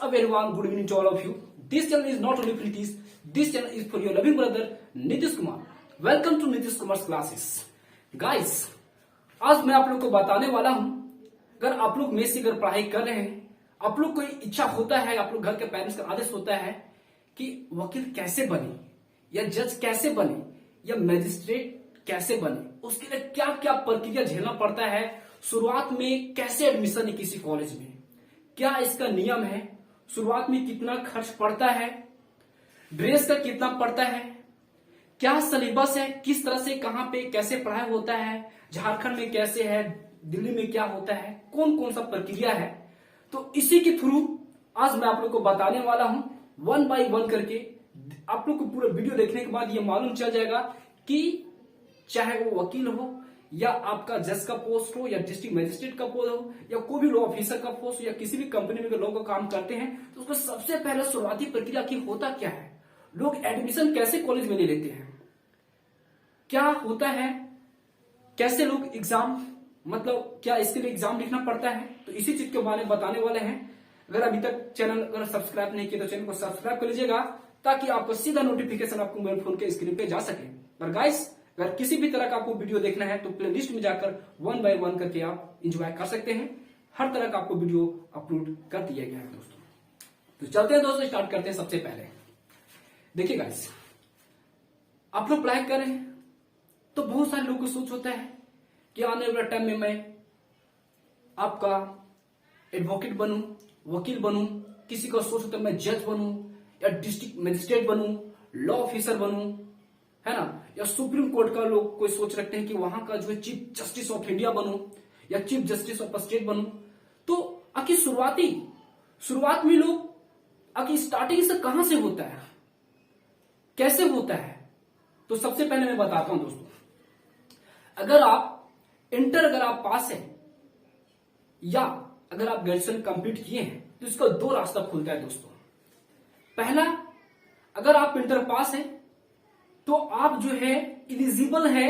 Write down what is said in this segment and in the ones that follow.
A very warm good evening to all of you. This channel is not only for teach, this channel is for your loving brother Nitish Kumar. Welcome to Nitish Kumar classes. Guys, आज मैं आप लोग को बताने वाला हूं, अगर आप लोग मेस से अगर पढ़ाई कर रहे हैं, आप लोग को इच्छा होता है, आप लोग घर के पेरेंट्स का आदेश होता है कि वकील कैसे बने या जज कैसे बने या मैजिस्ट्रेट कैसे बने, उसके लिए क्या क्या प्रक्रिया झेलना पड़ता है, शुरुआत में कैसे एडमिशन है किसी कॉलेज में, क्या इसका नियम है, शुरुआत में कितना खर्च पड़ता है, ड्रेस का कितना पड़ता है, क्या सिलेबस है, किस तरह से कहां पे कैसे पढ़ाई होता है, झारखंड में कैसे है, दिल्ली में क्या होता है, कौन कौन सा प्रक्रिया है, तो इसी के थ्रू आज मैं आप लोग को बताने वाला हूं वन बाय वन करके. आप लोग को पूरा वीडियो देखने के बाद ये मालूम चल जाएगा कि चाहे वो वकील हो या आपका जज का पोस्ट हो या डिस्ट्रिक्ट मजिस्ट्रेट का पोस्ट हो या कोई भी लॉ ऑफिसर का पोस्ट हो या किसी भी कंपनी में लोग काम करते हैं, तो उसको सबसे पहले शुरुआती प्रक्रिया की होता क्या है, लोग एडमिशन कैसे कॉलेज में ले लेते हैं, क्या होता है, कैसे लोग एग्जाम मतलब क्या इसके लिए एग्जाम लिखना पड़ता है, तो इसी चीज के बारे में बताने वाले हैं. अगर अभी तक चैनल अगर सब्सक्राइब नहीं किया तो चैनल को सब्सक्राइब कर लीजिएगा ताकि आपको सीधा नोटिफिकेशन आपको मोबाइल फोन के स्क्रीन पे जा सके. पर गाइस, अगर किसी भी तरह का आपको वीडियो देखना है तो प्ले लिस्ट में जाकर वन बाय वन करके आप इंजॉय कर सकते हैं. हर तरह का आपको वीडियो अपलोड कर दिया गया है दोस्तों. तो चलते हैं दोस्तों, स्टार्ट करते हैं. सबसे पहले देखिए गाइस, आप लोग पढ़ाई कर रहे हैं तो बहुत सारे लोगों को सोच होता है कि आने वाले टाइम में मैं आपका एडवोकेट बनूं, वकील बनूं, किसी का सोच होता है मैं जज बनूं या डिस्ट्रिक्ट मजिस्ट्रेट बनूं, लॉ ऑफिसर बनूं, है ना, या सुप्रीम कोर्ट का लोग कोई सोच रखते हैं कि वहां का जो है चीफ जस्टिस ऑफ इंडिया बनूं या चीफ जस्टिस ऑफ स्टेट बनूं. तो आखिर शुरुआत में लोग आखिर स्टार्टिंग से कहां से होता है, कैसे होता है, तो सबसे पहले मैं बताता हूं दोस्तों. अगर आप इंटर अगर आप पास है या अगर आप ग्रेजुएशन कंप्लीट किए हैं तो इसका दो रास्ता खुलता है दोस्तों. पहला, अगर आप इंटर पास है तो आप जो है एलिजिबल है,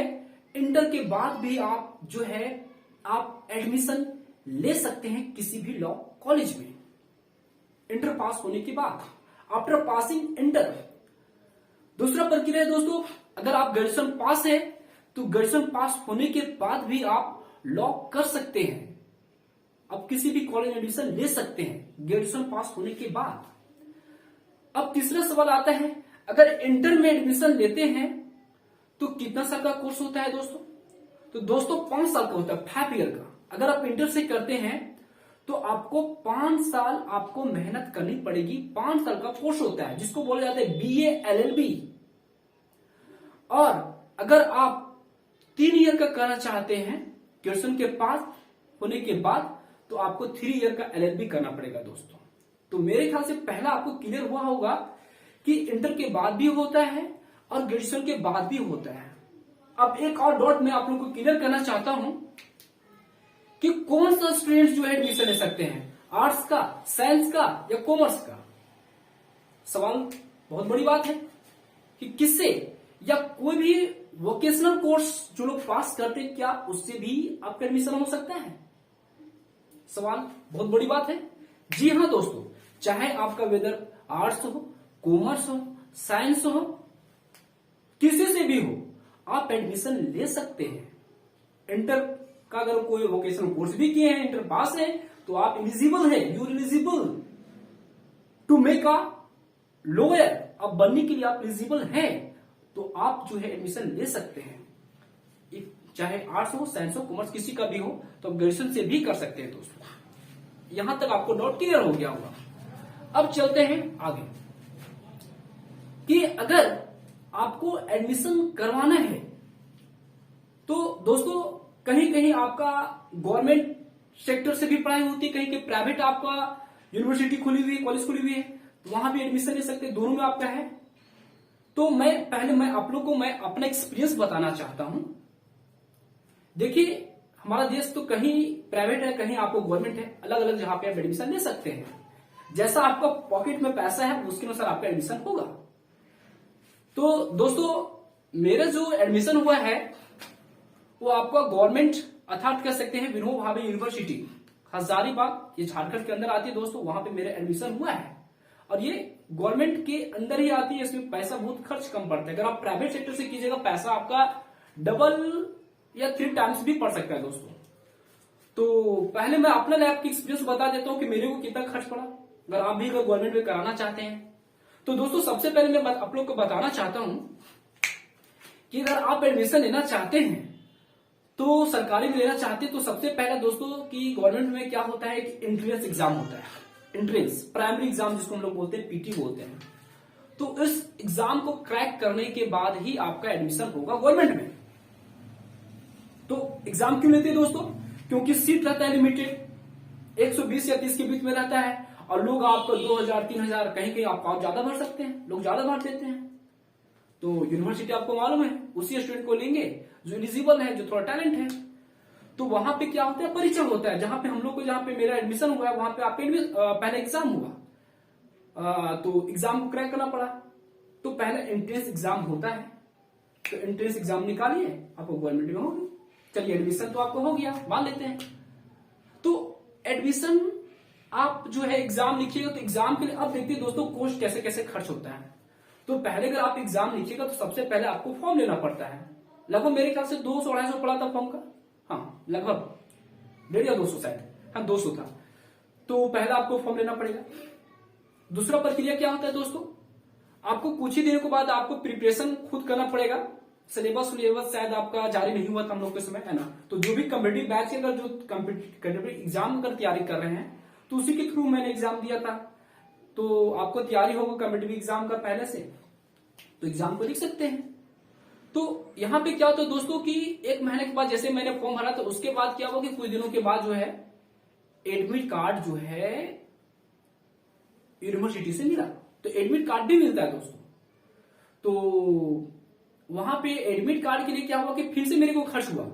इंटर के बाद भी आप जो है आप एडमिशन ले सकते हैं किसी भी लॉ कॉलेज में इंटर पास होने के बाद, आफ्टर पासिंग इंटर. दूसरा प्रक्रिया है दोस्तों, अगर आप ग्रेजुएशन पास है तो ग्रेजुएशन पास होने के बाद भी आप लॉ कर सकते हैं, आप किसी भी कॉलेज में एडमिशन ले सकते हैं ग्रेजुएशन पास होने के बाद. अब तीसरा सवाल आता है, अगर इंटर में एडमिशन लेते हैं तो कितना साल का कोर्स होता है दोस्तों, तो दोस्तों 5 साल का होता है, 5 ईयर का. अगर आप इंटर से करते हैं तो आपको 5 साल आपको मेहनत करनी पड़ेगी. 5 साल का कोर्स होता है जिसको बोला जाता है बीए एलएलबी. और अगर आप 3 ईयर का करना चाहते हैं ग्रेजुएशन के पास होने के बाद तो आपको 3 ईयर का एलएलबी करना पड़ेगा दोस्तों. तो मेरे ख्याल से पहला आपको क्लियर हुआ होगा कि इंटर के बाद भी होता है और ग्रेजुएशन के बाद भी होता है. अब एक और डॉट मैं आप लोगों को क्लियर करना चाहता हूं कि कौन सा स्टूडेंट जो है एडमिशन ले सकते हैं, आर्ट्स का, साइंस का या कॉमर्स का. सवाल बहुत बड़ी बात है कि किससे, या कोई भी वोकेशनल कोर्स जो लोग पास करते हैं क्या उससे भी आपका एडमिशन हो सकता है. सवाल बहुत बड़ी बात है. जी हाँ दोस्तों, चाहे आपका वेदर आर्ट्स हो, कॉमर्स हो, साइंस हो, किसी से भी हो, आप एडमिशन ले सकते हैं. इंटर का अगर कोई वोकेशनल कोर्स भी किए हैं, इंटर पास है, तो आप एलिजिबल है, you eligible to make a lawyer. अब बनने के लिए आप एलिजिबल हैं तो आप जो है एडमिशन ले सकते हैं. चाहे आर्ट्स हो, साइंस हो, कॉमर्स किसी का भी हो, तो आप ग्रेजुएशन से भी कर सकते हैं दोस्तों. यहां तक आपको डाउट क्लियर हो गया होगा. अब चलते हैं आगे कि अगर आपको एडमिशन करवाना है तो दोस्तों कहीं कहीं आपका गवर्नमेंट सेक्टर से भी पढ़ाई होती है, कहीं कहीं प्राइवेट आपका यूनिवर्सिटी खुली हुई है, कॉलेज खुली हुई है, तो वहां भी एडमिशन ले सकते हैं. दोनों में आपका है. तो मैं आप लोग को मैं अपना एक्सपीरियंस बताना चाहता हूं. देखिए, हमारा देश तो कहीं प्राइवेट है, कहीं आपको गवर्नमेंट है, अलग अलग जहां पे आप एडमिशन ले सकते हैं. जैसा आपका पॉकेट में पैसा है उसके अनुसार आपका एडमिशन होगा. तो दोस्तों मेरा जो एडमिशन हुआ है वो आपका गवर्नमेंट अर्थात कह सकते हैं विनोबा भावे यूनिवर्सिटी हजारीबाग, ये झारखंड के अंदर आती है दोस्तों, वहां पे मेरा एडमिशन हुआ है और ये गवर्नमेंट के अंदर ही आती है। इसमें पैसा बहुत खर्च कम पड़ता है। अगर आप प्राइवेट सेक्टर से कीजिएगा पैसा आपका डबल या 3 टाइम्स भी पड़ सकता है दोस्तों। तो पहले मैं अपना लैब की एक्सपीरियंस बता देता हूं कि मेरे को कितना खर्च पड़ा, अगर आप भी गवर्नमेंट में कराना चाहते हैं तो। दोस्तों सबसे पहले मैं आप लोग को बताना चाहता हूं कि अगर आप एडमिशन लेना चाहते हैं तो सरकारी में लेना चाहते हैं तो सबसे पहले दोस्तों कि गवर्नमेंट में क्या होता है कि एंट्रेंस एग्जाम होता है। एंट्रेंस प्राइमरी एग्जाम जिसको हम लोग बोलते हैं, पीटी बोलते हैं। तो इस एग्जाम को क्रैक करने के बाद ही आपका एडमिशन होगा गवर्नमेंट में। तो एग्जाम क्यों लेते हैं दोस्तों? क्योंकि सीट रहता है लिमिटेड, 120 या 30 के बीच में रहता है और लोग आपको 2000 3000 कहीं कहीं आप ज्यादा भर सकते हैं, लोग ज्यादा भर देते हैं। तो यूनिवर्सिटी आपको मालूम है उसी स्टूडेंट को लेंगे जो एलिजिबल है, जो थोड़ा टैलेंट है। तो वहां पे क्या होता है, परीक्षा होता है। जहां पे हम लोग को, जहां पे मेरा एडमिशन हुआ है वहां पे आपका पहले एग्जाम हुआ, तो एग्जाम को क्रैक करना पड़ा। तो पहले एंट्रेंस एग्जाम होता है, तो एंट्रेंस एग्जाम निकालिए, आपको गवर्नमेंट में होगी। चलिए एडमिशन तो आपको हो गया, मान लेते हैं। तो एडमिशन आप जो है एग्जाम लिखिएगा, तो एग्जाम के लिए अब देखते हैं दोस्तों कोर्स कैसे कैसे खर्च होता है। तो पहले अगर आप एग्जाम लिखिएगा तो सबसे पहले आपको फॉर्म लेना पड़ता है। लगभग मेरे ख्याल से 200-250 पड़ा था फॉर्म का, हाँ लगभग 150 या 200 शायद, हाँ 200 था। तो पहले आपको फॉर्म लेना पड़ेगा। दूसरा प्रक्रिया क्या होता है दोस्तों, आपको कुछ ही दिनों के बाद आपको प्रिपरेशन खुद करना पड़ेगा। सिलेबस शायद आपका जारी नहीं हुआ था हम लोग के समय, है ना। तो जो भी कम्पिटिटिव बैच के अगर जो कम्पिटिटिव एग्जाम अगर तैयारी कर रहे हैं तो उसी के थ्रू मैंने एग्जाम दिया था। तो आपको तैयारी होगा कम्पिटिटिव एग्जाम का पहले से, तो एग्जाम को लिख सकते हैं। तो यहां पे क्या होता है दोस्तों कि 1 महीने के बाद जैसे मैंने फॉर्म भरा तो उसके बाद क्या होगा कि कुछ दिनों के बाद जो है एडमिट कार्ड जो है यूनिवर्सिटी से मिला। तो एडमिट कार्ड भी मिलता है दोस्तों। तो वहां पे एडमिट कार्ड के लिए क्या हुआ कि फिर से मेरे को खर्च हुआ।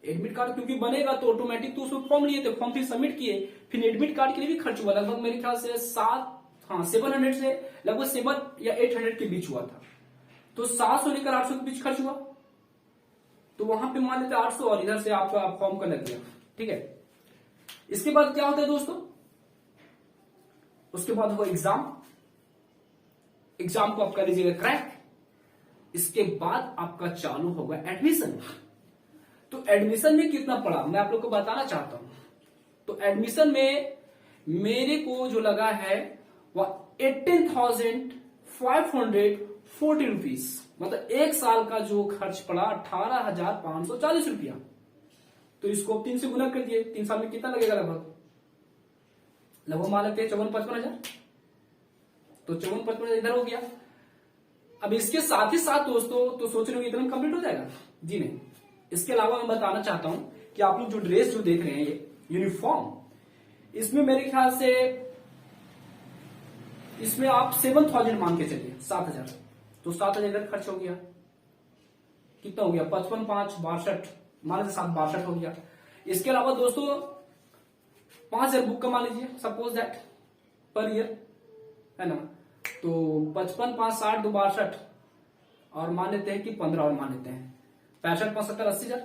एडमिट कार्ड क्योंकि बनेगा तो ऑटोमेटिक, तो उसमें फॉर्म लिए थे, फॉर्म फिर सबमिट किए, फिर एडमिट कार्ड के लिए भी खर्च हुआ। लगभग मेरे ख्याल से 700 से लगभग 700 या 800 के बीच हुआ था। तो 700 लेकर 800 के बीच खर्च हुआ। तो वहां पे मान लेते 800 और इधर से आपका फॉर्म का लग गया, ठीक है। इसके बाद क्या होता है दोस्तों, उसके बाद हुआ एग्जाम। एग्जाम को आप कर लीजिएगा क्रैक। इसके बाद आपका चालू होगा एडमिशन। तो एडमिशन में कितना पड़ा मैं आप लोग को बताना चाहता हूं। तो एडमिशन में मेरे को जो लगा है वह 18,540 रुपीज, मतलब 1 साल का जो खर्च पड़ा 18,540 रुपया। तो इसको 3 से गुना कर दिए, 3 साल में कितना लगेगा, लगभग मान लेते हैं 54-55 हजार। तो 54-55 इधर हो गया। अब इसके साथ ही साथ दोस्तों तो सोच रहे हो इतना कंप्लीट हो जाएगा, जी नहीं। इसके अलावा मैं बताना चाहता हूं कि आप लोग जो ड्रेस जो देख रहे हैं ये यूनिफॉर्म, इसमें मेरे ख्याल से इसमें आप 7,000 मान के चलिए, 7,000। तो 7,000 खर्च हो गया, कितना हो गया 55-5 62, मान लीजिए 762 हो गया। इसके अलावा दोस्तों 5,000 बुक का मान लीजिए, सपोज दैट पर ईयर, है ना। तो 55-5 60 2 62 और मान लेते हैं कि 15 और मान लेते हैं 65-75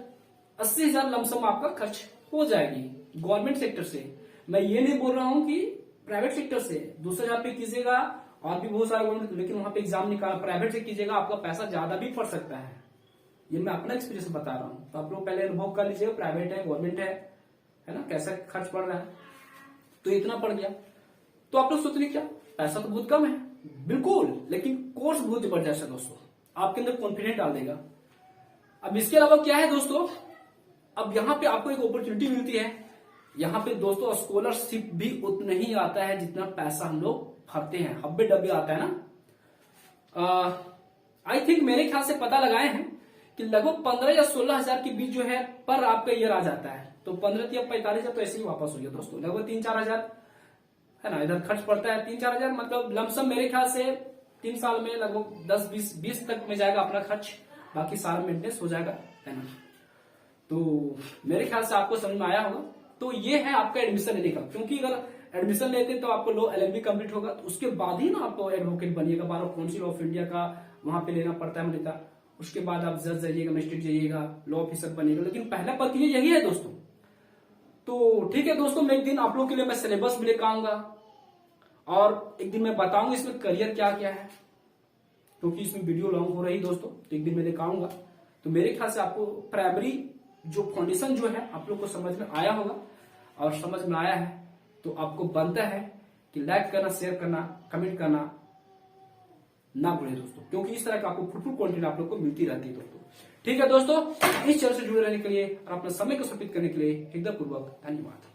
80,000 लमसम आपका खर्च हो जाएगी गवर्नमेंट सेक्टर से। मैं ये नहीं बोल रहा हूं कि प्राइवेट सेक्टर से दूसरे जहां पे कीजिएगा और भी बहुत सारे गवर्नमेंट, लेकिन वहां पे एग्जाम निकाल प्राइवेट से कीजिएगा आपका पैसा ज्यादा भी पड़ सकता है। ये मैं अपना एक्सपीरियंस बता रहा हूं। तो आप लोग पहले अनुभव कर लीजिएगा, प्राइवेट है गवर्नमेंट है ना, कैसा खर्च पड़ रहा है। तो इतना पड़ गया। तो आप लोग सोच रहे क्या पैसा तो बहुत कम है, बिल्कुल, लेकिन कोर्स बहुत जबरदस्त है दोस्तों, आपके अंदर कॉन्फिडेंस डाल देगा। अब इसके अलावा क्या है दोस्तों, अब यहां पे आपको एक अपॉर्चुनिटी मिलती है। यहां पे दोस्तों स्कॉलरशिप भी उतना ही आता है जितना पैसा हम लोग भरते हैं, हब्बे डब्बे आता है ना। आई थिंक मेरे ख्याल से पता लगाए हैं कि लगभग 15 या 16 हजार के बीच जो है पर आपका ईयर आ जाता है। तो 15 या 45 हजार तो ऐसे ही वापस हो गया दोस्तों, लगभग 3-4 हजार है ना, इधर खर्च पड़ता है 3-4 हजार, मतलब लमसम मेरे ख्याल से 3 साल में लगभग 10-20 तक में जाएगा अपना खर्च, बाकी सारा मेंटेनेंस हो जाएगा, है ना। तो मेरे ख्याल से आपको समझ में आया होगा। तो ये है आपका एडमिशन लेने का, क्योंकि अगर एडमिशन लेते तो आपको लॉ LLB कंप्लीट होगा, तो उसके बाद ही ना आपको एडवोकेट बनिएगा। बार काउंसिल ऑफ इंडिया का वहां पे लेना पड़ता है अमेरिका, उसके बाद आप जज जाइएगा, मजिस्ट्रेट जाइएगा, लॉ ऑफिसर बनिएगा। लेकिन पहला प्रक्रिया यही है दोस्तों। तो ठीक है दोस्तों, मैं एक दिन आप लोगों के लिए मैं सिलेबस भी लेकर आऊंगा और एक दिन मैं बताऊंगा इसमें करियर क्या क्या है, क्योंकि इसमें वीडियो लॉन्ग हो रही दोस्तों, तो एक दिन मैं लेकर आऊंगा। तो मेरे ख्याल से आपको प्राइमरी जो फाउंडेशन जो है आप लोग को समझ में आया होगा, और समझ में आया है तो आपको बनता है कि लाइक करना, शेयर करना, कमेंट करना ना भूलें दोस्तों, क्योंकि इस तरह का आपको फुटफुल कंटेंट आप लोग को मिलती रहती है दोस्तों। ठीक है दोस्तों, इस चैनल से जुड़े रहने के लिए और अपने समय को समर्पित करने के लिए हृदयपूर्वक धन्यवाद।